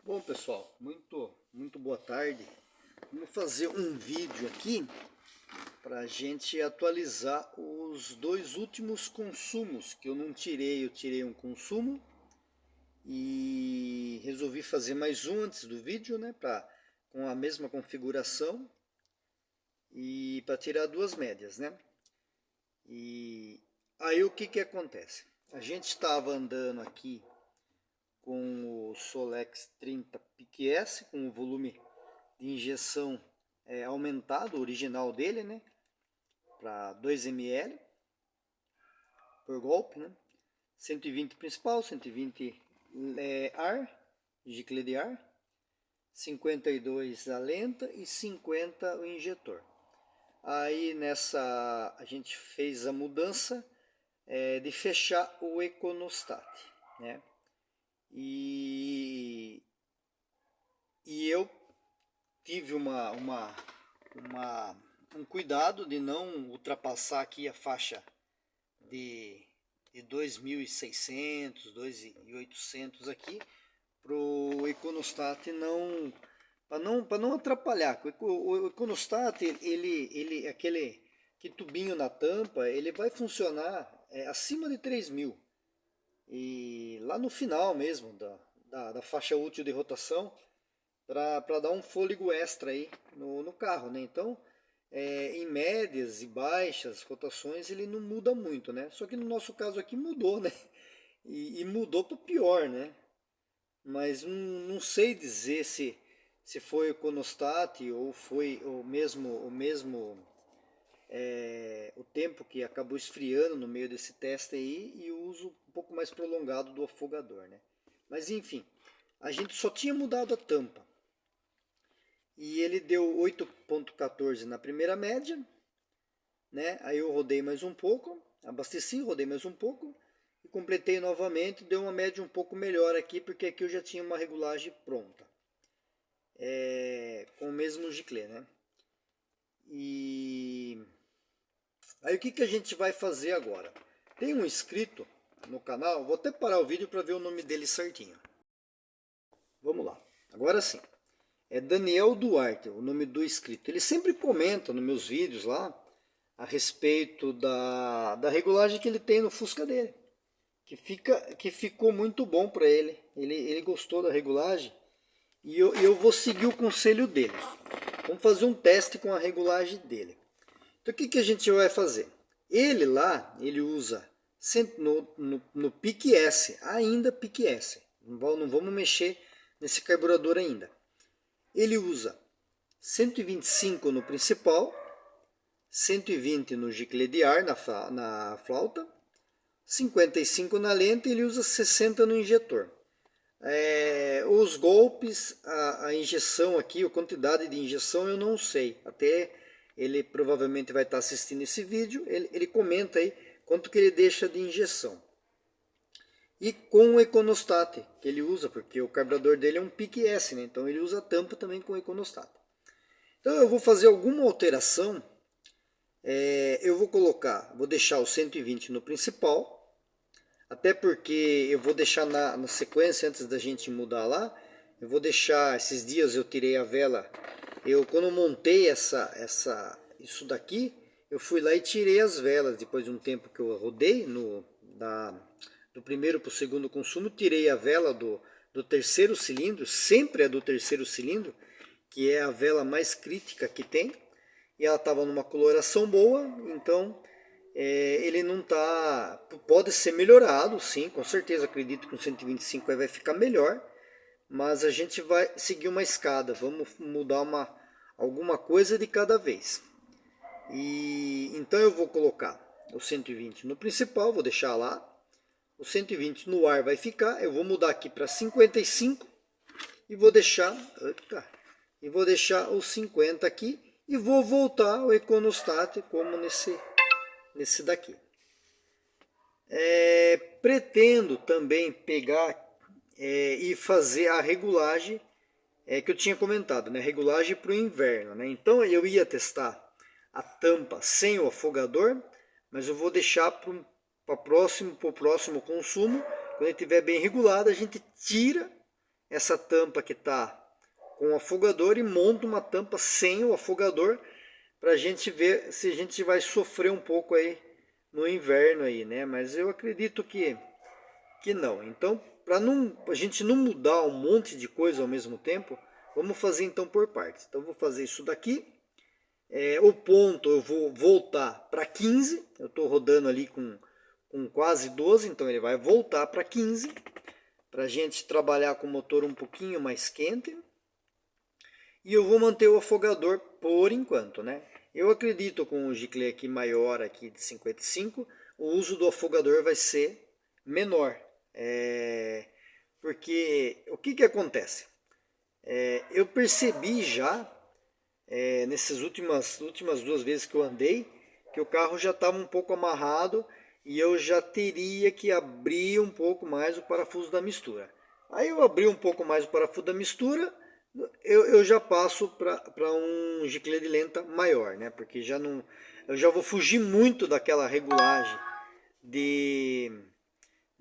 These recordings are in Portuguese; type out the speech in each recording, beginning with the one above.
Bom, pessoal, muito boa tarde. Vamos fazer um vídeo aqui para a gente atualizar os dois últimos consumos que eu não tirei. Eu tirei um consumo e resolvi fazer mais um antes do vídeo, né, com a mesma configuração e para tirar duas médias, né? E aí o que acontece? A gente estava andando aqui com o Solex 30 PQS, com o volume de injeção aumentado, o original dele, né, para 2 ml por golpe, né, 120 principal, 120 ar, gicle de ar, 52 a lenta e 50 o injetor. Aí nessa a gente fez a mudança de fechar o econostat, né, e eu tive um cuidado de não ultrapassar aqui a faixa de 2.600, 2.800 aqui, para o econostat para não atrapalhar. O econostat, aquele que tubinho na tampa, ele vai funcionar acima de 3.000. E lá no final mesmo da faixa útil de rotação, para dar um fôlego extra aí no carro, né? Então, em médias e baixas rotações ele não muda muito, né? Só que no nosso caso aqui mudou, né? E mudou para pior, né? Mas não sei dizer se foi o econostat ou foi o mesmo o tempo que acabou esfriando no meio desse teste aí e o uso um pouco mais prolongado do afogador, né? Mas enfim, a gente só tinha mudado a tampa. E ele deu 8.14 na primeira média, né? Aí eu rodei mais um pouco, abasteci, rodei mais um pouco e completei novamente, deu uma média um pouco melhor aqui, porque aqui eu já tinha uma regulagem pronta, com o mesmo giclê, né? E aí o que a gente vai fazer agora? Tem um inscrito no canal, vou até parar o vídeo para ver o nome dele certinho. Vamos lá, agora sim. É Daniel Duarte, o nome do inscrito. Ele sempre comenta nos meus vídeos lá a respeito da regulagem que ele tem no Fusca dele, que ficou muito bom para ele. Ele gostou da regulagem e eu vou seguir o conselho dele. Vamos fazer um teste com a regulagem dele. Então o que a gente vai fazer? Ele lá, ele usa no PIC S, ainda PIC S. Não vamos mexer nesse carburador ainda. Ele usa 125 no principal, 120 no gicle de ar na flauta, 55 na lenta e ele usa 60 no injetor. Os golpes, a injeção aqui, a quantidade de injeção eu não sei. Até ele provavelmente vai estar assistindo esse vídeo, ele comenta aí quanto que ele deixa de injeção. E com o econostat que ele usa, porque o carburador dele é um PIC S, né? Então ele usa a tampa também com o econostat. Então eu vou fazer alguma alteração. Eu vou deixar o 120 no principal, até porque eu vou deixar na sequência, antes da gente mudar lá, eu vou deixar, esses dias eu tirei a vela, quando eu montei isso daqui, eu fui lá e tirei as velas, depois de um tempo que eu rodei do primeiro para o segundo consumo, tirei a vela do terceiro cilindro, sempre é do terceiro cilindro, que é a vela mais crítica que tem, e ela estava numa coloração boa, então ele não está, pode ser melhorado, sim, com certeza, acredito que o 125 vai ficar melhor, mas a gente vai seguir uma escada, vamos mudar alguma coisa de cada vez. E então eu vou colocar o 120 no principal, vou deixar lá, o 120 no ar vai ficar, eu vou mudar aqui para 55 e vou deixar os 50 aqui e vou voltar o econostat como nesse daqui. Pretendo também pegar e fazer a regulagem que eu tinha comentado, né? Regulagem para o inverno, né? Então eu ia testar a tampa sem o afogador, mas eu vou deixar para o próximo consumo. Quando ele estiver bem regulado, a gente tira essa tampa que está com o afogador e monto uma tampa sem o afogador para a gente ver se a gente vai sofrer um pouco aí no inverno aí, né? Mas eu acredito que não. Então, para a gente não mudar um monte de coisa ao mesmo tempo, vamos fazer então por partes. Então, vou fazer isso daqui. O ponto eu vou voltar para 15. Eu estou rodando ali com quase 12, então ele vai voltar para 15. Para a gente trabalhar com o motor um pouquinho mais quente. E eu vou manter o afogador por enquanto, né? Eu acredito com o giclée aqui maior aqui de 55, o uso do afogador vai ser menor. Porque o que acontece? Eu percebi já, nessas últimas 2 vezes que eu andei, que o carro já estava um pouco amarrado e eu já teria que abrir um pouco mais o parafuso da mistura. Aí eu abri um pouco mais o parafuso da mistura, eu já passo para um giclée de lenta maior, né? Porque eu já vou fugir muito daquela regulagem de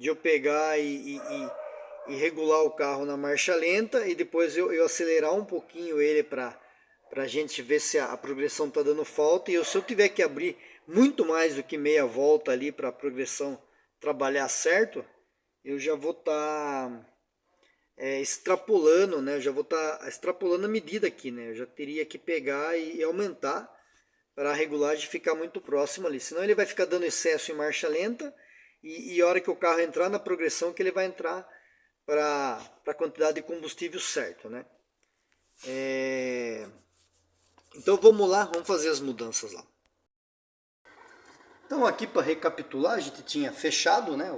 eu pegar e regular o carro na marcha lenta e depois eu acelerar um pouquinho ele para a gente ver se a progressão está dando falta. E se eu tiver que abrir muito mais do que meia volta ali para a progressão trabalhar certo, eu já vou estar extrapolando, né? Eu já vou estar extrapolando a medida aqui, né? Eu já teria que pegar e aumentar para a regulagem ficar muito próxima ali. Senão ele vai ficar dando excesso em marcha lenta e a hora que o carro entrar na progressão que ele vai entrar para a quantidade de combustível certo, né? Então vamos lá, vamos fazer as mudanças lá. Então aqui para recapitular, a gente tinha fechado, né,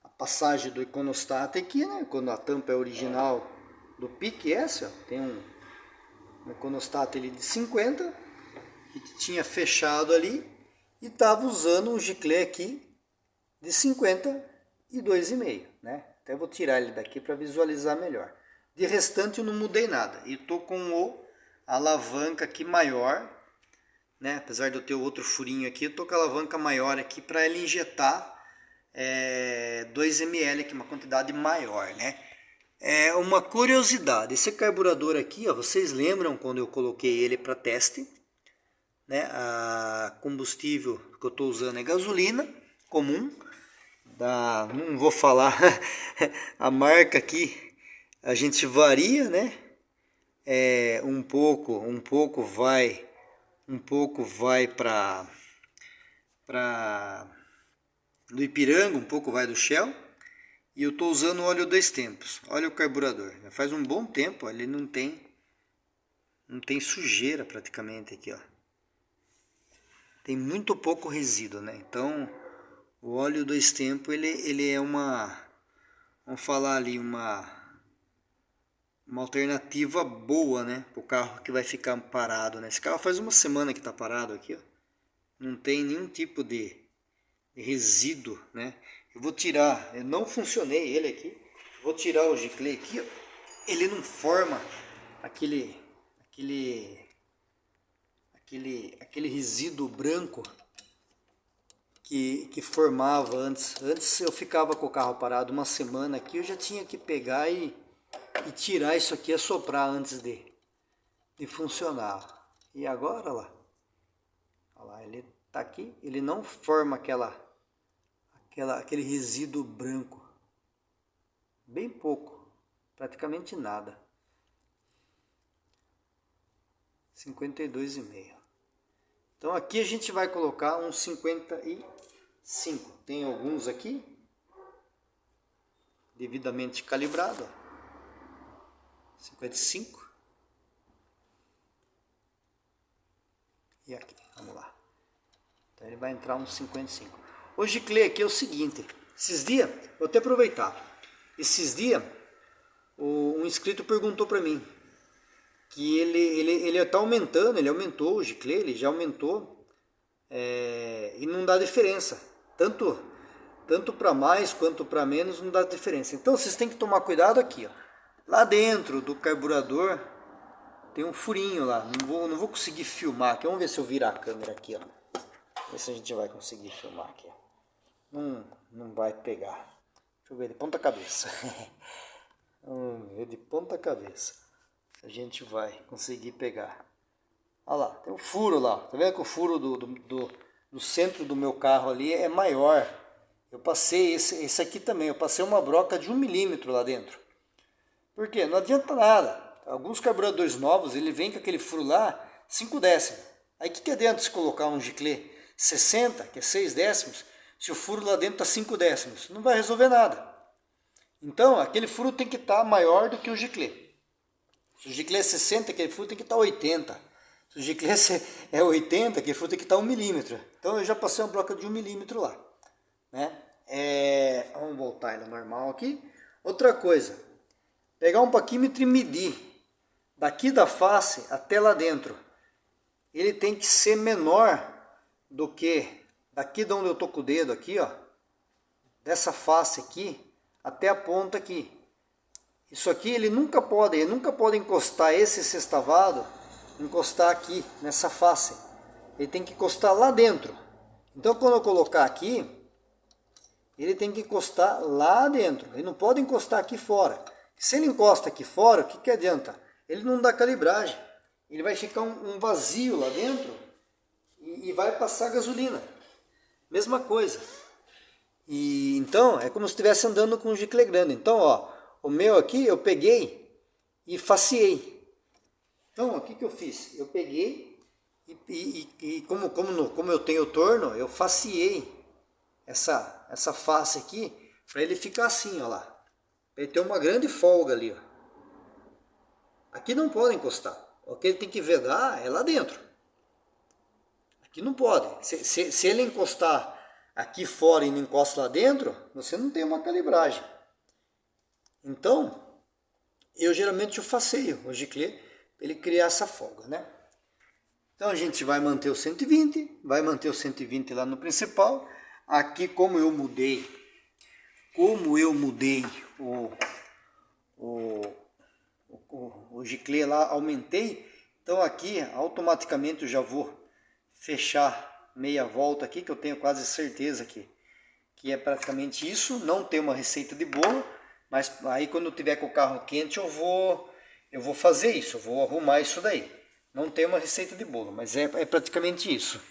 a passagem do econostat aqui, né, quando a tampa é original do pique, essa, tem um econostat ali de 50, a gente tinha fechado ali e estava usando um giclée aqui de 52,5, né? Até vou tirar ele daqui para visualizar melhor. De restante eu não mudei nada. E estou com a alavanca aqui maior, né? Apesar de eu ter outro furinho aqui, eu estou com a alavanca maior aqui para ele injetar 2 ml aqui, uma quantidade maior, né? Uma curiosidade, esse carburador aqui, ó, vocês lembram quando eu coloquei ele para teste, né? A combustível que eu estou usando é gasolina comum. Não vou falar a marca aqui, a gente varia, né? Um pouco vai para do Ipiranga, um pouco vai do Shell. E eu estou usando óleo 2 tempos. Olha o carburador, já faz um bom tempo, ele não tem sujeira praticamente aqui, ó. Tem muito pouco resíduo, né? Então o óleo 2 tempos ele é vamos falar ali, uma alternativa boa, né, para o carro que vai ficar parado, né? Esse carro faz uma semana que está parado aqui, ó. Não tem nenhum tipo de resíduo, né? Eu vou tirar, eu não funcionei ele aqui, vou tirar o giclée aqui, ó. Ele não forma aquele resíduo branco que formava antes. Antes eu ficava com o carro parado uma semana aqui, eu já tinha que pegar e tirar isso aqui, assoprar antes de funcionar. E agora, olha lá, ele tá aqui, ele não forma aquele resíduo branco. Bem pouco, praticamente nada. 52,5. Então aqui a gente vai colocar uns 55. Tem alguns aqui devidamente calibrado. 55. E aqui, vamos lá. Então ele vai entrar uns 55. O giclée aqui é o seguinte. Esses dias, vou até aproveitar. Esses dias, um inscrito perguntou para mim que ele está aumentando, ele aumentou o giclée, ele já aumentou e não dá diferença. Tanto para mais quanto para menos não dá diferença. Então vocês têm que tomar cuidado aqui, ó. Lá dentro do carburador tem um furinho lá. Não vou conseguir filmar aqui. Vamos ver se eu virar a câmera aqui, ó. Ver se a gente vai conseguir filmar aqui. Não vai pegar. Deixa eu ver de ponta cabeça. Vamos ver de ponta cabeça. A gente vai conseguir pegar. Olha lá, tem um furo lá. Tá vendo que o furo do centro do meu carro ali é maior. Eu passei esse aqui também. Eu passei uma broca de 1 milímetro lá dentro. Por quê? Não adianta nada. Alguns carburadores novos, ele vem com aquele furo lá, 5 décimos. Aí o que adianta se colocar um giclê 60, que é 6 décimos, se o furo lá dentro está 5 décimos? Não vai resolver nada. Então, aquele furo tem que estar maior do que o giclê. Se o giclê é 60, aquele furo tem que estar 80. Se o giclê é 80, aquele furo tem que estar 1 milímetro. Então, eu já passei uma broca de 1 milímetro lá. Né? Vamos voltar ele normal aqui. Outra coisa, pegar um paquímetro e medir daqui da face até lá dentro. Ele tem que ser menor do que daqui de onde eu tô com o dedo aqui, ó, dessa face aqui até a ponta aqui. Isso aqui ele nunca pode encostar esse sextavado, encostar aqui nessa face. Ele tem que encostar lá dentro. Então quando eu colocar aqui, ele tem que encostar lá dentro. Ele não pode encostar aqui fora. Se ele encosta aqui fora, o que adianta? Ele não dá calibragem. Ele vai ficar um vazio lá dentro e vai passar gasolina. Mesma coisa. E então é como se estivesse andando com um giclê grande. Então, ó, o meu aqui eu peguei e faceei. Então, o que eu fiz? Eu peguei e como eu tenho torno, eu faceei essa face aqui para ele ficar assim, ó lá. Pra ele ter uma grande folga ali, ó. Aqui não pode encostar. O que ele tem que vedar é lá dentro. Aqui não pode. Se ele encostar aqui fora e não encosta lá dentro, você não tem uma calibragem. Então, eu geralmente faceio o giclê para ele criar essa folga, né? Então a gente vai manter o 120, vai manter o 120 lá no principal. Aqui como eu mudei o giclê lá, aumentei, então aqui automaticamente eu já vou fechar meia volta aqui, que eu tenho quase certeza que é praticamente isso. Não tem uma receita de bolo, mas aí quando eu tiver com o carro quente eu vou fazer isso, eu vou arrumar isso daí. Não tem uma receita de bolo, mas é praticamente isso.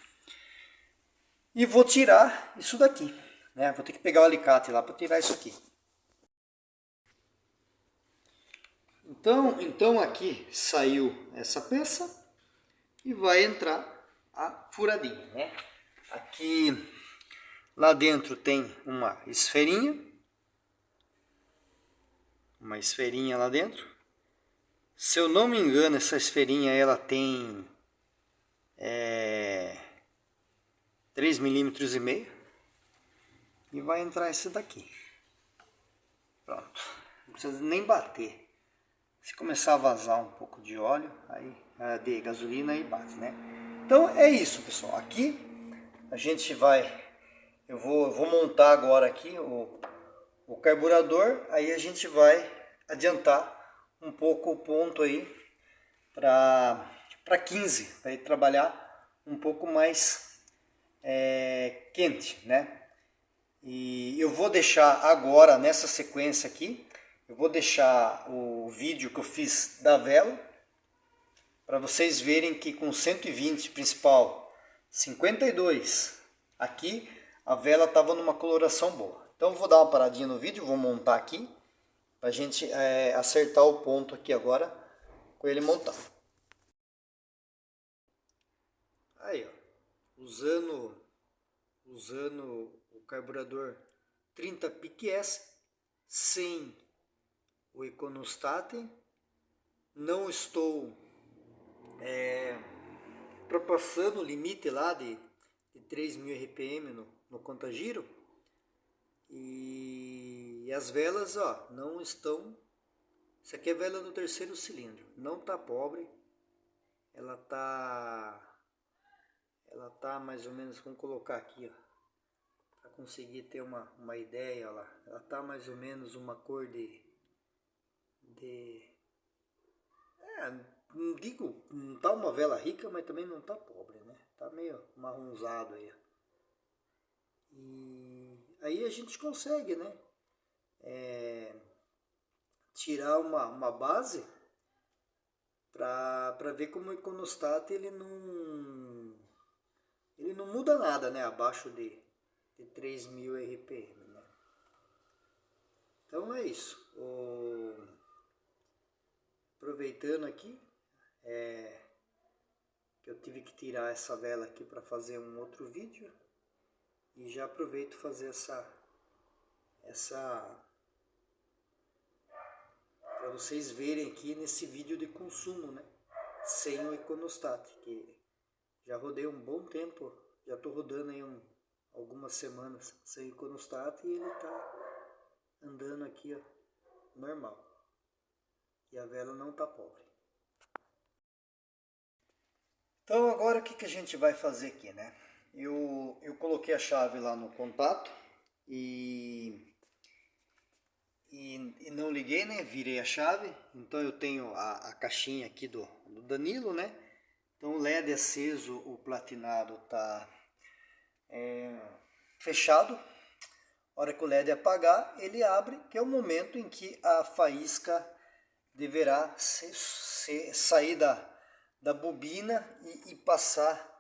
E vou tirar isso daqui, né? Vou ter que pegar o alicate lá para tirar isso aqui. Então aqui saiu essa peça e vai entrar a furadinha, né? Aqui lá dentro tem uma esferinha lá dentro. Se eu não me engano, essa esferinha ela tem 3,5 milímetros e vai entrar esse daqui. Pronto, não precisa nem bater. Se começar a vazar um pouco de óleo, aí de gasolina, aí bate, né? Então é isso, pessoal. Aqui a gente eu vou montar agora aqui o carburador, aí a gente vai adiantar um pouco o ponto aí para 15, para ele trabalhar um pouco mais quente, né? E eu vou deixar agora nessa sequência aqui, eu vou deixar o vídeo que eu fiz da vela, para vocês verem que com 120 principal, 52 aqui, a vela estava numa coloração boa. Então eu vou dar uma paradinha no vídeo, vou montar aqui, para a gente acertar o ponto aqui agora, com ele montado. Aí, ó, usando o carburador 30 PQS, sem o Econostat, não estou ultrapassando o limite lá de 3.000 RPM no contagiro, e as velas, ó, não estão. Isso aqui é vela do terceiro cilindro, não tá pobre, ela tá mais ou menos, vamos colocar aqui, ó, para conseguir ter uma ideia, ó lá, ela tá mais ou menos uma cor não digo, não tá uma vela rica, mas também não tá pobre, né? Tá meio marronzado aí. E aí a gente consegue, né? tirar uma base para ver como o econostato ele não muda nada, né, abaixo de 3000 RPM, né? Então é isso. Aproveitando aqui, que eu tive que tirar essa vela aqui para fazer um outro vídeo, e já aproveito fazer para vocês verem aqui nesse vídeo de consumo, né, sem o econostato, que já rodei um bom tempo, já estou rodando aí algumas semanas sem econostato, e ele está andando aqui, ó, normal, e a vela não está pobre. Então agora o que a gente vai fazer aqui, né? Eu coloquei a chave lá no contato e não liguei, né? Virei a chave. Então eu tenho a caixinha aqui do Danilo, né? Então o LED aceso, o platinado tá fechado. A hora que o LED apagar, ele abre, que é o momento em que a faísca deverá sair da bobina e passar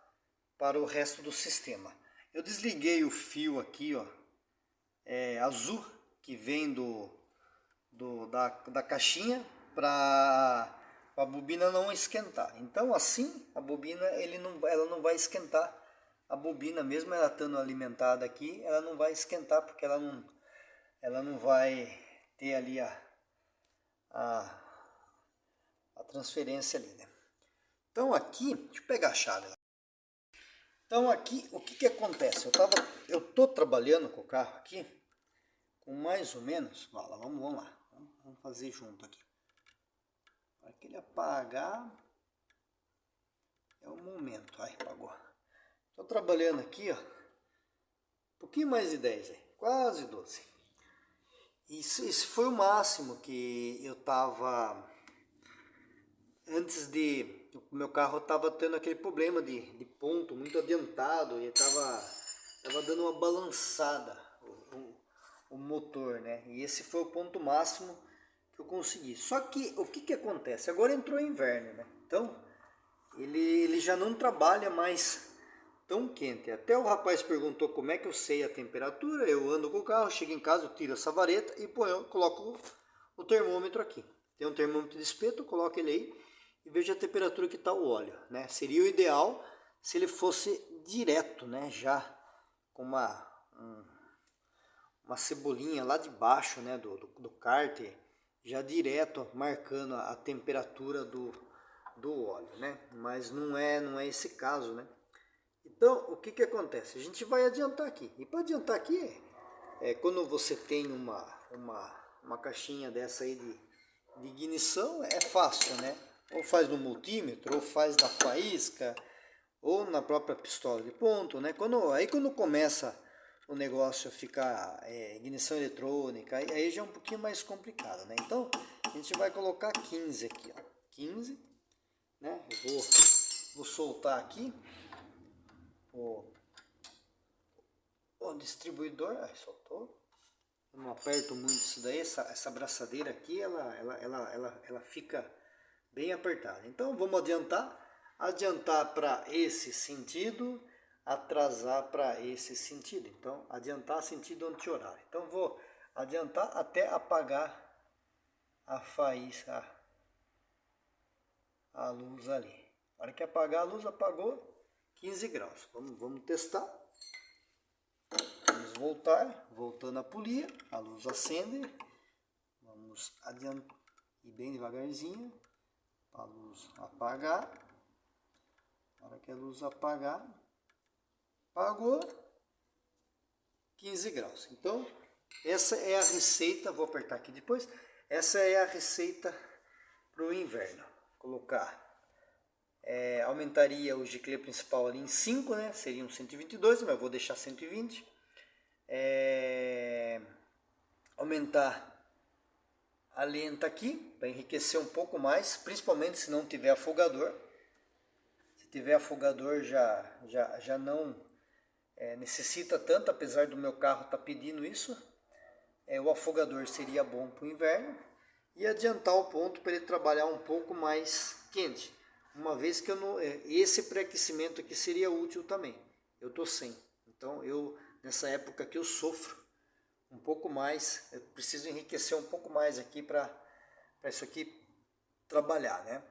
para o resto do sistema. Eu desliguei o fio aqui, ó, azul, que vem da caixinha, para a bobina não esquentar. Então assim a bobina ela não vai esquentar. A bobina, mesmo ela estando alimentada aqui, ela não vai esquentar, porque ela não vai ter ali a transferência ali, né? Então aqui, deixa eu pegar a chave lá. Então aqui, o que acontece? Eu tô trabalhando com o carro aqui, com mais ou menos, vamos lá, vamos fazer junto aqui. Para que ele apagar, é o momento. Aí, apagou. Estou trabalhando aqui, ó, um pouquinho mais de 10, aí, quase 12. Esse foi o máximo que eu tava, antes de, o meu carro tava tendo aquele problema de ponto muito adiantado, e tava dando uma balançada o motor, né? E esse foi o ponto máximo que eu consegui. Só que o que acontece? Agora entrou inverno, né? Então ele já não trabalha mais tão quente. Até o rapaz perguntou como é que eu sei a temperatura. Eu ando com o carro, chego em casa, eu tiro essa vareta e coloco o termômetro aqui. Tem um termômetro de espeto, eu coloco ele aí e vejo a temperatura que está o óleo, né? Seria o ideal se ele fosse direto, né? Já com uma cebolinha lá de baixo, né? Do cárter, já direto marcando a temperatura do óleo, né? Mas não é esse caso, né? Então, o que acontece? A gente vai adiantar aqui. E para adiantar aqui, quando você tem uma caixinha dessa aí de ignição, é fácil, né? Ou faz no multímetro, ou faz na faísca, ou na própria pistola de ponto, né? Quando começa o negócio a ficar ignição eletrônica, aí já é um pouquinho mais complicado, né? Então, a gente vai colocar 15 aqui, ó. 15, né? Eu vou soltar aqui o distribuidor. Soltou. Eu não aperto muito isso daí. Essa braçadeira aqui, ela fica bem apertada. Então vamos adiantar para esse sentido, atrasar para esse sentido. Então adiantar sentido anti-horário. Então vou adiantar até apagar a faísca, a luz ali. Na hora que apagar a luz, apagou. 15 graus. Vamos testar. Vamos voltando a polia. A luz acende. Vamos adiantar e bem devagarzinho para a luz apagar. Na hora que a luz apagar, apagou. 15 graus. Então, essa é a receita. Vou apertar aqui depois. Essa é a receita para o inverno. Colocar. Aumentaria o giclê principal ali em 5, né? Seriam 122, mas eu vou deixar 120. Aumentar a lenta aqui, para enriquecer um pouco mais, principalmente se não tiver afogador. Se tiver afogador já não necessita tanto, apesar do meu carro estar pedindo isso. O afogador seria bom para o inverno. e adiantar o ponto para ele trabalhar um pouco mais quente. Uma vez que eu não, esse pré-aquecimento aqui seria útil também. Eu tô sem. Então eu nessa época aqui eu sofro um pouco mais. Eu preciso enriquecer um pouco mais aqui para isso aqui trabalhar, né?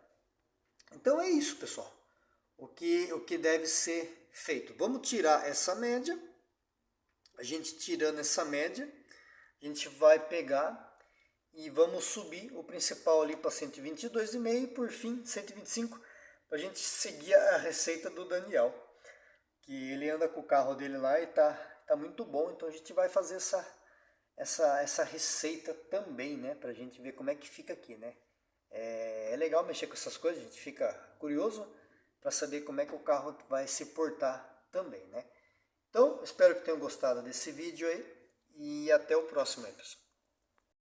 Então é isso, pessoal. O que deve ser feito. Vamos tirar essa média. A gente tirando essa média, a gente vai pegar e vamos subir o principal ali para 122,5 e por fim 125, para a gente seguir a receita do Daniel, que ele anda com o carro dele lá e tá muito bom. Então a gente vai fazer essa receita também, né, para a gente ver como é que fica aqui, né. É legal mexer com essas coisas, a gente fica curioso para saber como é que o carro vai se portar também, né. Então, espero que tenham gostado desse vídeo aí e até o próximo aí, pessoal.